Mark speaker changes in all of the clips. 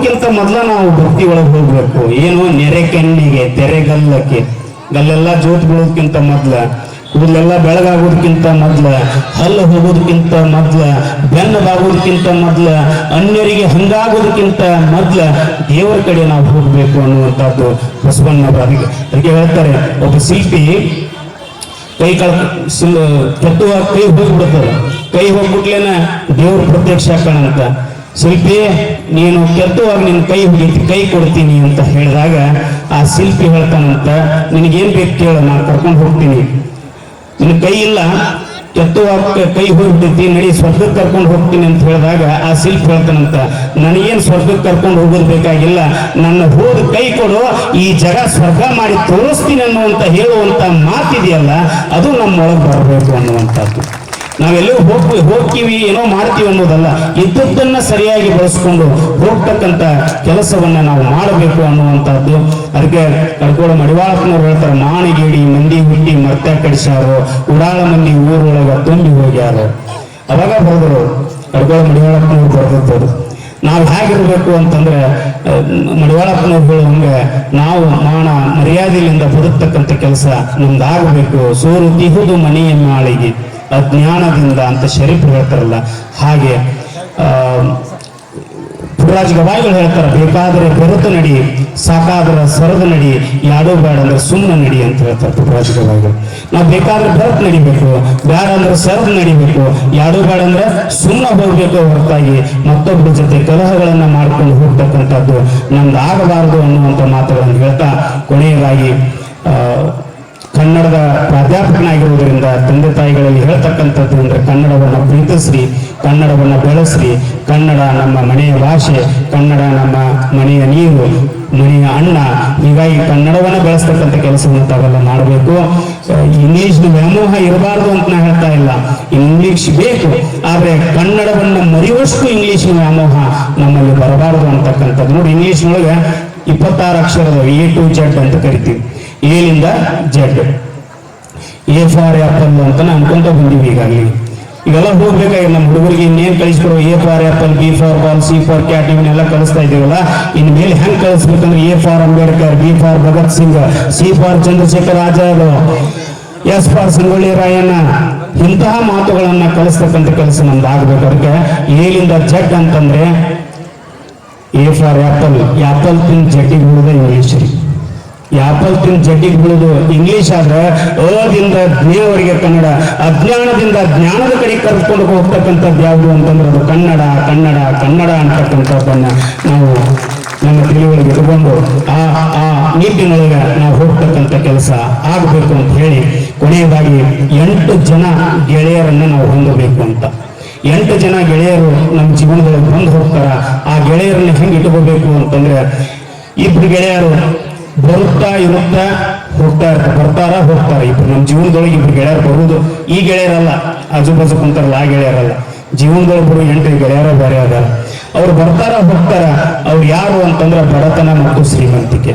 Speaker 1: ಹೋಗೋದಕ್ಕಿಂತ ಮೊದಲ ನಾವು ಭಕ್ತಿ ಒಳಗೆ ಹೋಗ್ಬೇಕು. ಏನು ನೆರೆ ಕೆನ್ನಿಗೆ ತೆರೆಗಲ್ಲಕ್ಕೆ, ಗಲ್ಲೆಲ್ಲ ಜೋತ್ ಬೀಳೋದಕ್ಕಿಂತ ಮೊದ್ಲ, ಕೂದಲೆಲ್ಲ ಬೆಳಗಾಗೋದಕ್ಕಿಂತ ಮೊದ್ಲ, ಹಲ್ಲು ಹೋಗೋದಕ್ಕಿಂತ ಮೊದ್ಲ, ಬೆನ್ನು ಬಾಗೋದಕ್ಕಿಂತ ಮೊದ್ಲ, ಅನ್ಯರಿಗೆ ಹಂಗಾಗೋದಕ್ಕಿಂತ ಮೊದ್ಲ ದೇವರ ಕಡೆ ನಾವು ಹೋಗ್ಬೇಕು ಅನ್ನುವಂಥದ್ದು ಬಸವಣ್ಣವರು. ಅದಕ್ಕೆ ಹೇಳ್ತಾರೆ, ಒಬ್ಬ ಶಿಲ್ಪಿ ಕೈ ಕೆತ್ತುವ ಕೈ ಹೋಗ್ಬಿಡ್ತದ, ಕೈ ಹೋಗ್ಬಿಟ್ಲೇನ ದೇವ್ರ ಪ್ರತ್ಯಕ್ಷ ಕಾಣಂತ. ಶಿಲ್ಪಿ ನೀನು ಕೆತ್ತುವಾಗ ನಿನ್ನ ಕೈ ಹೋಗೈತಿ, ಕೈ ಕೊಡ್ತೀನಿ ಅಂತ ಹೇಳಿದಾಗ ಆ ಶಿಲ್ಪಿ ಹೇಳ್ತಾನಂತ, ನಿನಗೇನ್ ಬೇಕು ಕೇಳು, ನಾನು ಕರ್ಕೊಂಡು ಹೋಗ್ತೀನಿ. ನಿನ್ನ ಕೈ ಇಲ್ಲ, ಕೆತ್ತುವಾಗ ಕೈ ಹೋಗ್ಬಿಟ್ಟೈತಿ, ನಡಿ ಸ್ವರ್ಗಕ್ಕೆ ಕರ್ಕೊಂಡು ಹೋಗ್ತೀನಿ ಅಂತ ಹೇಳಿದಾಗ ಆ ಶಿಲ್ಪಿ ಹೇಳ್ತಾನಂತ, ನನಗೇನು ಸ್ವರ್ಗಕ್ಕೆ ಕರ್ಕೊಂಡು ಹೋಗೋದು ಬೇಕಾಗಿಲ್ಲ, ನನ್ನ ಹೋದ ಕೈ ಕೊಡು, ಈ ಜಗ ಸ್ವರ್ಗ ಮಾಡಿ ತೋರಿಸ್ತೀನಿ ಅನ್ನುವಂತ ಹೇಳುವಂತ ಮಾತಿದೆಯಲ್ಲ, ಅದು ನಮ್ಮೊಳಗೆ ಬರಬೇಕು ಅನ್ನುವಂಥದ್ದು. ನಾವೆಲ್ಲೂ ಹೋಗ್ತೀವಿ ಏನೋ ಮಾಡ್ತೀವಿ ಅನ್ನೋದಲ್ಲ, ಇದ್ದದ್ದನ್ನ ಸರಿಯಾಗಿ ಬಳಸ್ಕೊಂಡು ಹೋಗ್ತಕ್ಕಂಥ ಕೆಲಸವನ್ನ ನಾವು ಮಾಡಬೇಕು ಅನ್ನುವಂಥದ್ದು. ಅದಕ್ಕೆ ಕಡ್ಕೋಳ ಮಡಿವಾಳಪ್ಪನವ್ರು ಹೇಳ್ತಾರೆ, ಮಾಣಿಗೇಡಿ ಮಂದಿ ಹುಟ್ಟಿ ಮರ್ತ ಕಡಿಸ್ಯಾರು, ಉಡಾಳ ಮಂದಿ ಊರೊಳಗ ತುಂಬಿ ಹೋಗ್ಯಾರು. ಅವಾಗ ಬರೆದರು ಕಡ್ಕೋಳ ಮಡಿವಾಳಪ್ಪನವ್ರು ಬರೆದದ್ದು. ನಾವು ಹೇಗಿರ್ಬೇಕು ಅಂತಂದ್ರೆ ಮಡಿವಾಳಪ್ಪನವ್ರು ಹೇಳುವಂಗೆ ನಾವು ಮಾನ ಮರ್ಯಾದೆಯಿಂದ ಬದುಕ್ತಕ್ಕಂಥ ಕೆಲಸ ನಮ್ದಾಗಬೇಕು. ಸೋರು ತಿಹುದು ಮನೆಯ ಮಾಳಿಗೆ ಅಜ್ಞಾನದಿಂದ ಅಂತ ಶರೀಫ್ ಹೇಳ್ತಾರಲ್ಲ, ಹಾಗೆ ಪುರಾಜ್ ಗವಾಯಿಗಳು ಹೇಳ್ತಾರೆ, ಬೇಕಾದರೆ ಬೆರೆತು ನಡಿ, ಸಾಕಾದ್ರೆ ಸರದ ನಡಿ, ಯಾಡೋ ಬೇಡ ಅಂದ್ರೆ ಸುಮ್ಮನೆ ನಡಿ ಅಂತ ಹೇಳ್ತಾರೆ ಪುರಾಜ್ ಗವಾಯಿಗಳು. ನಾವು ಬೇಕಾದ್ರೆ ಬೆರೆತು ನಡಿಬೇಕು, ಬೇಡ ಅಂದ್ರೆ ಸರದ್ ನಡಿಬೇಕು, ಯಾಡೋ ಬೇಡ ಅಂದ್ರೆ ಸುಮ್ಮನೆ ಹೋಗ್ಬೇಕು ಹೊರತಾಗಿ ಮತ್ತೊಬ್ಬರ ಜೊತೆ ಕಲಹಗಳನ್ನ ಮಾಡ್ಕೊಂಡು ಹೋಗ್ತಕ್ಕಂಥದ್ದು ನಮ್ದು ಆಗಬಾರದು ಅನ್ನುವಂಥ ಮಾತುಗಳನ್ನು ಹೇಳ್ತಾ ಕೊನೆಯದಾಗಿ ಕನ್ನಡದ ಪ್ರಾಧ್ಯಾಪಕನಾಗಿರುವುದರಿಂದ ತಂದೆ ತಾಯಿಗಳಲ್ಲಿ ಹೇಳ್ತಕ್ಕಂಥದ್ದು ಅಂದ್ರೆ ಕನ್ನಡವನ್ನು ಪ್ರೀತಿಸ್ರಿ, ಕನ್ನಡವನ್ನು ಬೆಳೆಸ್ರಿ, ಕನ್ನಡ ನಮ್ಮ ಮನೆಯ ಭಾಷೆ, ಕನ್ನಡ ನಮ್ಮ ಮನೆಯ ನೀರು, ಮನೆಯ ಅಣ್ಣ. ಹೀಗಾಗಿ ಕನ್ನಡವನ್ನು ಬೆಳೆಸ್ತಕ್ಕಂಥ ಕೆಲಸವನ್ನು ತಾವೆಲ್ಲ ಮಾಡಬೇಕು. ಇಂಗ್ಲಿಷ್ನ ವ್ಯಾಮೋಹ ಇರಬಾರ್ದು ಅಂತ ನಾ ಹೇಳ್ತಾ ಇಲ್ಲ, ಇಂಗ್ಲಿಷ್ ಬೇಕು, ಆದ್ರೆ ಕನ್ನಡವನ್ನು ಮರೆಯುವಷ್ಟು ಇಂಗ್ಲಿಷ್ನ ವ್ಯಾಮೋಹ ನಮ್ಮಲ್ಲಿ ಬರಬಾರದು ಅಂತಕ್ಕಂಥದ್ದು. ನೋಡಿ, ಇಂಗ್ಲಿಷ್ನೊಳಗೆ 26 ಅಕ್ಷರದ A to Z ಅಂತ ಕರಿತೀವಿ, ಏಲಿಂದ ಜೆಡ್. A ಫಾರ್ ಆಪಲ್ ಅಂತ ಅನ್ಕೊಂತ ಬಂದೀವಿ. ಈಗಾಗಲೇ ಇವೆಲ್ಲ ಹೋಗ್ಬೇಕಾಗಿ ನಮ್ಮ ಹುಡುಗರಿಗೆ ಇನ್ನೇನು ಕಳಿಸ್ಕೊಡೋ, A for apple, B for ball, C for cat ಇವನ್ನೆಲ್ಲ ಕಳಿಸ್ತಾ ಇದ್ದೀವಲ್ಲ, ಇನ್ ಮೇಲೆ ಹೆಂಗ್ ಕಳಿಸ್ಬೇಕಂದ್ರೆ A for Ambedkar, B for Bhagat Singh, C for Chandrashekhar Azad, S for Sangolli Rayanna, ಇಂತಹ ಮಾತುಗಳನ್ನ ಕಳಿಸ್ತಕ್ಕಂಥ ಕೆಲಸ ನಮ್ದು ಆಗ್ಬೇಕು. ಅದಕ್ಕೆ ಏಲಿಂದ ಜೆಡ್ ಅಂತಂದ್ರೆ A ಫಾರ್ ಆಪಲ್, ಆಪಲ್ ತಿನ್ ಜಡ್ಡಿಗೆ ಬಿಡುದ ಇಂಗ್ಲಿಷ್ ರೀ. ಆಪಲ್ ತಿನ್ ಜಡ್ಡಿಗೆ ಬಿಡುದು ಇಂಗ್ಲಿಷ್ ಆದ್ರೆ ಅದಿಂದ ಜ್ಞೇಯವರಿಗೆ ಕನ್ನಡ, ಅಜ್ಞಾನದಿಂದ ಜ್ಞಾನದ ಕಡೆ ಕರ್ಕೊಂಡು ಹೋಗ್ತಕ್ಕಂಥದ್ದು ಯಾವುದು ಅಂತಂದ್ರೆ ಅದು ಕನ್ನಡ, ಕನ್ನಡ, ಕನ್ನಡ ಅಂತಕ್ಕಂಥದ್ದನ್ನ ನಾವು ನಮ್ಮ ತಿಳಿವಳಿಗೆ ಇಟ್ಕೊಂಡು ಆ ನಿಟ್ಟಿನೊಳಗೆ ನಾವು ಹೋಗ್ತಕ್ಕಂಥ ಕೆಲಸ ಆಗಬೇಕು ಅಂತ ಹೇಳಿ ಕೊನೆಯದಾಗಿ 8 ಜನ ಗೆಳೆಯರನ್ನ ನಾವು ಹೊಂದಬೇಕು ಅಂತ. 8 ಜನ ಗೆಳೆಯರು ನಮ್ಮ ಜೀವನದೊಳಗೆ ಬಂದು ಹೋಗ್ತಾರ. ಆ ಗೆಳೆಯರನ್ನ ಹೆಂಗೆ ಇಟ್ಕೋಬೇಕು ಅಂತಂದ್ರೆ, 2 ಗೆಳೆಯರು ಬರುತ್ತಾ ಇರುತ್ತಾ ಹೋಗ್ತಾ ಇರ್ತಾರೆ, ಬರ್ತಾರ ಹೋಗ್ತಾರ. ಇಬ್ರು ನಮ್ಮ ಜೀವನದೊಳಗೆ 2 ಗೆಳೆಯರು ಬರುವುದು ಈ ಗೆಳೆಯರಲ್ಲ, ಆಜು ಬಾಜು ಕುಂತಾರಲ್ಲ ಆ ಗೆಳೆಯರಲ್ಲ. ಜೀವನದೊಳಗೆ ಬರೋ 8 ಗೆಳೆಯರ ಬೇರೆ ಅದಾರ. ಅವ್ರು ಬರ್ತಾರ ಹೋಗ್ತಾರ. ಅವ್ರು ಯಾರು ಅಂತಂದ್ರೆ ಬಡತನ ಮತ್ತು ಶ್ರೀಮಂತಿಕೆ.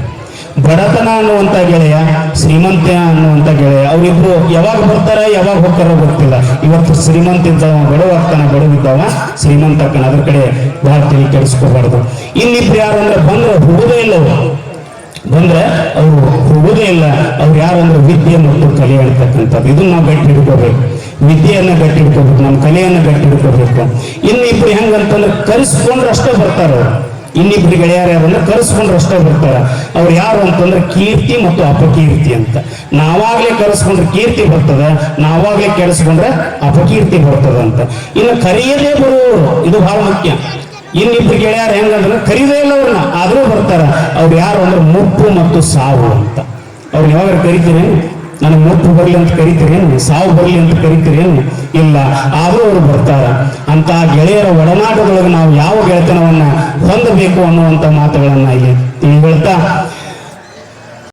Speaker 1: ಬಡತನ ಅನ್ನುವಂಥ ಗೆಳೆಯ, ಶ್ರೀಮಂತ ಅನ್ನುವಂಥ ಗೆಳೆಯ, ಅವರಿಬ್ರು ಯಾವಾಗ ಬರ್ತಾರ ಯಾವಾಗ ಹೋಗ್ತಾರ ಗೊತ್ತಿಲ್ಲ. ಇವತ್ತು ಶ್ರೀಮಂತ ಇದ್ದಾವ ಬಡವಾಗ್ತಾನ, ಬಡವಿದ್ದಾವ ಶ್ರೀಮಂತ ಆಗ್ತಾನ. ಅದ್ರ ಕಡೆ ಬಹಳ ತಲೆ ಕೆಡಿಸ್ಕೋಬಾರ್ದು. ಇನ್ನಿಬ್ರು ಯಾರು ಅಂದ್ರೆ ಬಂದ್ರೆ ಹೋಗೋದೇ ಇಲ್ಲ, ಬಂದ್ರೆ ಅವ್ರು ಹೋಗೋದೇ ಇಲ್ಲ. ಅವ್ರು ಯಾರು ಅಂದ್ರೆ ವಿದ್ಯೆ ಮತ್ತು ಕಲೆ ಅಂತಕ್ಕಂಥದ್ದು. ಇದನ್ನ ನಾವು ಗಟ್ಟಿ ಹಿಡ್ಕೋಬೇಕು, ವಿದ್ಯೆಯನ್ನ ಗಟ್ಟಿ ಹಿಡ್ಕೋಬೇಕು, ನಮ್ಮ ಕಲೆಯನ್ನ ಗಟ್ಟಿ ಹಿಡ್ಕೋಬೇಕು. ಇನ್ನಿಬ್ರು ಹೆಂಗಂತಂದ್ರೆ ಕರೆಸ್ಕೊಂಡ್ರೆ ಅಷ್ಟೇ ಬರ್ತಾರ. ಇನ್ನಿಬ್ರು ಗೆಳೆಯರು ಯಾರಂದ್ರೆ ಕರೆಸ್ಕೊಂಡ್ರೆ ಅಷ್ಟೇ ಬರ್ತಾರ. ಅವ್ರು ಯಾರು ಅಂತಂದ್ರೆ ಕೀರ್ತಿ ಮತ್ತು ಅಪಕೀರ್ತಿ ಅಂತ. ನಾವಾಗ್ಲೇ ಕರೆಸ್ಕೊಂಡ್ರೆ ಕೀರ್ತಿ ಬರ್ತದೆ, ನಾವಾಗ್ಲೇ ಕೆಡಿಸ್ಕೊಂಡ್ರೆ ಅಪಕೀರ್ತಿ ಬರ್ತದೆ ಅಂತ. ಇನ್ನು ಕರೆಯದೇ ಬರುವವರು, ಇದು ಬಹಳ ಮುಖ್ಯ. ಇನ್ನಿಬ್ರು ಗೆಳೆಯರು ಹೆಂಗಂದ್ರೆ ಕರೀದೇ ಇಲ್ಲ ಅವ್ರನ್ನ, ಆದ್ರೂ ಬರ್ತಾರ. ಅವ್ರು ಯಾರು ಅಂದ್ರೆ ಮುಪ್ಪು ಮತ್ತು ಸಾವು ಅಂತ. ಅವ್ರು ಯಾವಾಗ ಕರಿತೀರೇನು? ನನಗೆ ಮುಪ್ಪು ಬರಲಿ ಅಂತ ಕರಿತೀರೇನು? ಸಾವು ಬರಲಿ ಅಂತ ಕರಿತೀರೇನು? ಇಲ್ಲ, ಆದ್ರೂ ಅವರು ಬರ್ತಾರ. ಅಂತ ಗೆಳೆಯರ ಒಡನಾಟದೊಳಗೆ ನಾವು ಯಾವ ಗೆಳೆತನವನ್ನ ಹೊಂದಬೇಕು ಅನ್ನುವಂಥ ಮಾತುಗಳನ್ನ ಇಲ್ಲಿ ಹೇಳ್ತಾ